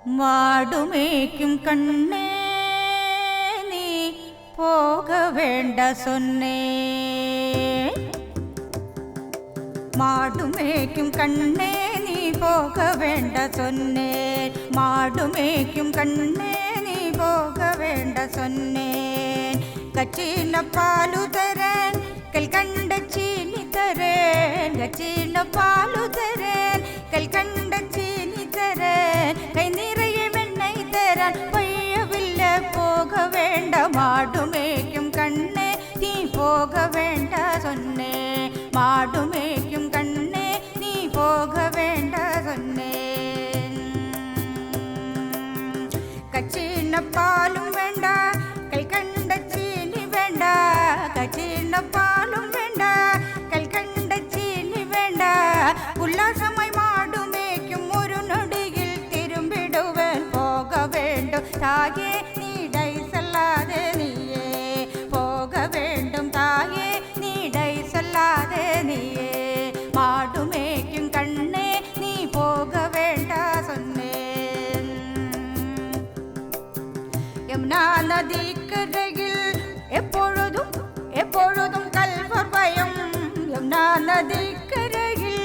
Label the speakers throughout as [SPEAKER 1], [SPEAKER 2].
[SPEAKER 1] மாடுமேய்க்கும் கண்ணே நீ போக வேண்ட சொன்னே. மாடுமேய்க்கும் கண்ணே நீ போக வேண்ட சொன்னேன். மாடுமேய்க்கும் கண்ணே நீ போக வேண்ட சொன்னேன். கச்சின பாலு தரேன் கல்கண்ட சீனி தரேன். கச்சின பாலு தரேன் கல்கண்ட சீனி தரேன். கை நிறைய வெண்ணெய் தரேன் பையவில்லை போக வேண்ட. மாடுமேய்க்கும் கண்ணே நீ போக வேண்ட சொன்னே. மாடுமேய்க்கும் கண்ணே நீ போக வேண்ட சொன்னேன். கச்சின பாலும் வேண்டா கல்கண்ட சீனி வேண்டா. கச்சின பாலும் வேண்டா கல்கண்ட சீனி வேண்டா. உல்லாசமாய் மாடுமேய்க்கும் ஒரு நொடியில் திரும்பிடுவேன் போக வேண்டும் தாயே நீடை சொல்லாதே நீயே. போக வேண்டும் தாயே நீடை சொல்லாதே நீயே. மாடுமேய்க்கும் கண்ணே நீ போக வேண்டா சொன்னேன். யமுனா நதிக்கரையில் எப்பொழுதும் எப்பொழுதும் கல்வர் பயம். யமுனா நதிக்கரையில்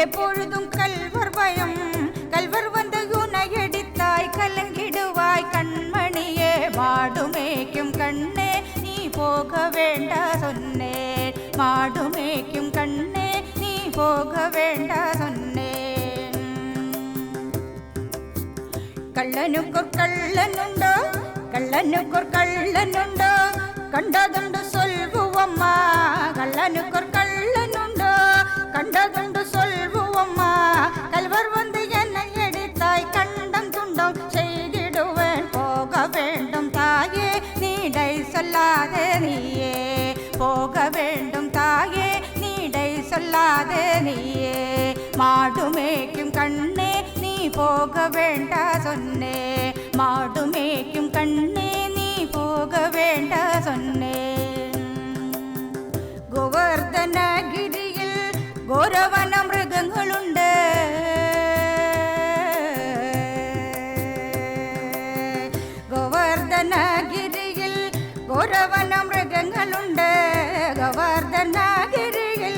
[SPEAKER 1] எப்பொழுதும் கல்வர் பயம். கல்வர் வந்து உனையடித்தாய் கலங்கிடுவாய் கண்மணியே. மாடுமேய்க்கும் கண்ணே நீ போக வேண்டா சொன்னேன். மாடுமேய்க்கும் கண்ணே நீ போக வேண்டா சொன்னேன். கள்ளனுக்கொரு கள்ளனுண்டோ கள்ளனுக்கொரு கள்ளனுண்டோ கண்டதுண்டு சொல்வுவம்மா. கள்ளனுக்கொரு கள்ளனுண்டோ கண்டதுண்டு சொல்வுவம்மா. கல்வர் வந்து என்னை அடித்தாய் கண்டம் துண்டம் செய்திடுவேன் போக வேண்டும் தாயே நீடை சொல்லாதே நீயே. போக வேண்டும் தாயே நீடை சொல்லாதே நீயே. மாடுமேய்க்கும் கண்ணே நீ போக வேண்டா சொன்னே. மாடுமேய்க்கும் கண்ணே நீ போக வேண்டா சொன்னேன். கோவர்தனகிரியில் கோரவன மிருகങ്ങളുണ്ട്. ഗോവർദ്ധനഗിരിയിൽ ഗോരവന മൃഗങ്ങളുണ്ട്. ഗോവർദ്ധനഗിരിയിൽ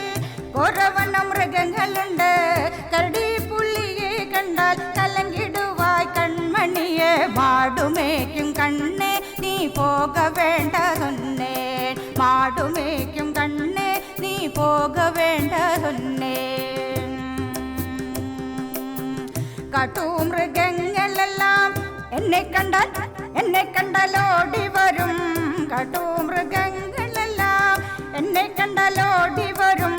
[SPEAKER 1] ഗോരവന മൃഗങ്ങളുണ്ട്. കരടി പുള്ളിയെ കണ്ടാൽ കലങ്ങിടുവായ് കൺമണിയെ. മാടുമേയ്ക്കും കണ്ണേ നീ പോക വേണ്ട சொன்னேன். മാടുമേയ്ക്കും കണ്ണേ നീ പോക വേണ്ട சொன்னேன். കാട്ടുമൃഗങ്ങളെല്ലാം എന്നെ കണ്ടാൽ ഓടി വരും. കാട്ടുമൃഗങ്ങളെല്ലാം എന്നെ കണ്ടാൽ ഓടി വരും.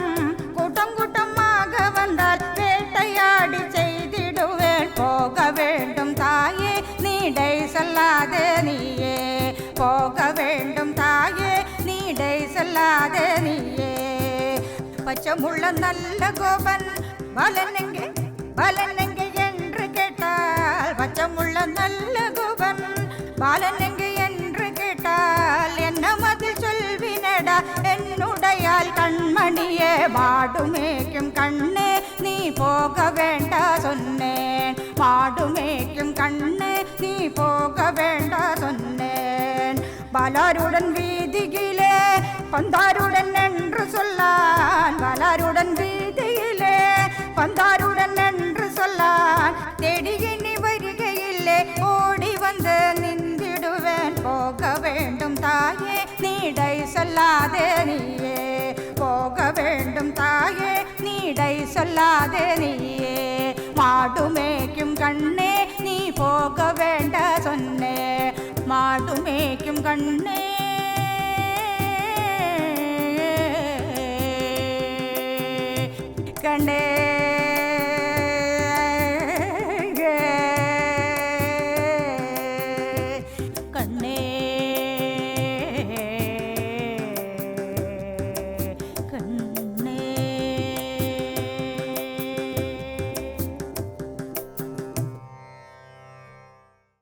[SPEAKER 1] കൂട്ടം കൂട്ടமாக വന്നാൽ വേട്ടയാടി ചെയ്തിടുവേൻ പോക வேண்டும் തായേ നീടை சொல்லாதே നീയേ. പോക வேண்டும் തായേ നീടை சொல்லாதே നീയേ. പച്ചമുള്ള നല്ല ഗോപൻ ബാലനെങ്കെ என்று கேட்டால். பச்சமுள்ள நல்ல கோபன் பாலனெங்கே என்று கேட்டால் என்ன மதில் சொல்வினடா என்னுடையால் கண்மணியே. மாடுமேய்க்கும் கண்ணே நீ போக வேண்டா சொன்னேன். மாடுமேய்க்கும் கண்ணே நீ போக வேண்டா சொன்னேன். பாலாருடன் வீதியிலே பந்தாருடன் என்று சொல்லான். பாலாருடன் வீதியிலே பந்தாருடன் என்று சொல்லான். தேடிய நீ வருகையில்லே ஓடி வந்து நின்றிடுவேன் போக வேண்டும் தாயே நீடை சொல்லாதே நீயே. போக வேண்டும் தாயே நீடை சொல்லாதே நீயே. மாடுமேய்க்கும் கண்ணே நீ போக வேண்ட சொன்னே. மாடுமேய்க்கும் கண்ணே கண்ணே